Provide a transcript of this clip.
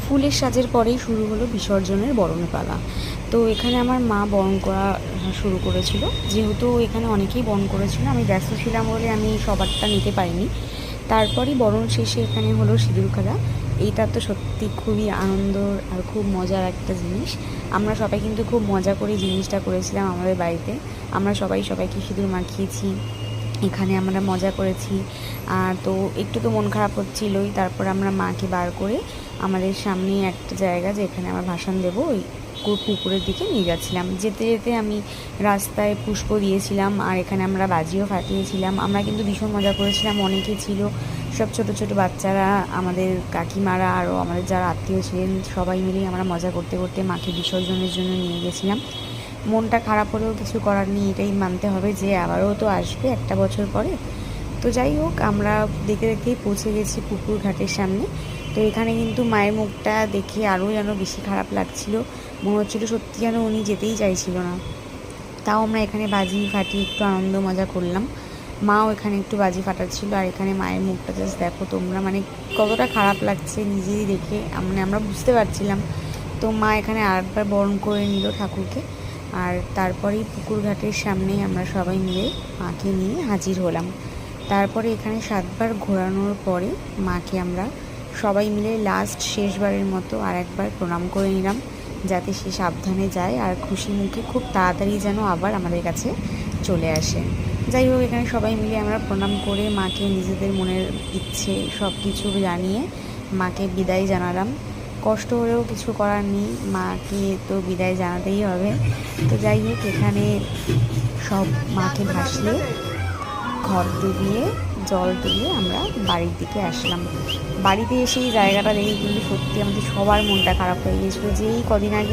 ফুলের সাজের পরেই শুরু হলো বিসর্জনের বরণের পালা। তো এখানে আমার মা বরণ করা শুরু করেছিল। যেহেতু এখানে অনেকেই বরণ করেছিল, আমি ব্যস্ত ছিলাম বলে আমি সবারটা নিতে পারিনি। তারপরই বরণ শেষে এখানে হলো সিঁদুর খেলা। এইটা তো সত্যি খুবই আনন্দর আর খুব মজার একটা জিনিস। আমরা সবাই কিন্তু খুব মজা করে জিনিসটা করেছিলাম আমাদের বাড়িতে। আমরা সবাই সবাইকে সিঁদুর মাখিয়েছি, এখানে আমরা মজা করেছি। আর তো একটু তো মন খারাপ হচ্ছিলই। তারপর আমরা মাকে বার করে আমাদের সামনে একটা জায়গা, যেখানে আমরা ভাসান দেবো, ওই পুকুরের দিকে নিয়ে যাচ্ছিলাম। যেতে যেতে আমি রাস্তায় পুষ্প দিয়েছিলাম, আর এখানে আমরা বাজিও ফাটিয়েছিলাম। আমরা কিন্তু ভীষণ মজা করেছিলাম, অনেকে ছিল, সব ছোট ছোট বাচ্চারা, আমাদের কাকিমারা, আরও আমাদের যারা আত্মীয় ছিলেন, সবাই মিলেই আমরা মজা করতে করতে মাকে বিসর্জনের জন্য নিয়ে গেছিলাম। মনটা খারাপ হলেও কিছু করার নেই, এটাই মানতে হবে যে আবারও তো আসবে একটা বছর পরে। তো যাই হোক, আমরা দেখতে দেখতেই পৌঁছে গেছি পুকুর ঘাটের সামনে। তো এখানে কিন্তু মায়ের মুখটা দেখে আরও যেন বেশি খারাপ লাগছিল, মনে হচ্ছিলো সত্যি যেন উনি যেতেই চাইছিল না। তাও আমরা এখানে বাজি ফাটিয়ে একটু আনন্দ মজা করলাম। মাও এখানে একটু বাজি ফাটাচ্ছিল, আর এখানে মায়ের মুখটা জাস্ট দেখো তোমরা, মানে কতটা খারাপ লাগছে নিজেই দেখে, মানে আমরা বুঝতে পারছিলাম। তো মা এখানে আরেকবার বরণ করে নিল ঠাকুরকে। আর তারপরেই পুকুর ঘাটের সামনেই আমরা সবাই মিলে মাকে নিয়ে হাজির হলাম। তারপরে এখানে 7বার ঘোরানোর পরে মাকে আমরা সবাই মিলে লাস্ট শেষবারের মতো আর একবার প্রণাম করে নিলাম, যাতে সে সাবধানে যায় আর খুশি মুখে খুব তাড়াতাড়ি যেন আবার আমাদের কাছে চলে আসে। যাই হোক, এখানে সবাই মিলে আমরা প্রণাম করে মাকে নিজেদের মনের ইচ্ছে সব কিছু জানিয়ে মাকে বিদায় জানালাম। কষ্ট হলেও কিছু করার নেই, মাকে তো বিদায় জানাতেই হবে। তো যাই হোক, এখানে সব মাকে ভাসিয়ে, ঘর ডুবিয়ে, জল তুলে আমরা বাড়ির দিকে আসলাম। বাড়িতে এসে এই জায়গাটা দেখে কিন্তু সত্যি আমাদের সবার মনটা খারাপ হয়ে গিয়েছিলো যে এই কদিন আগে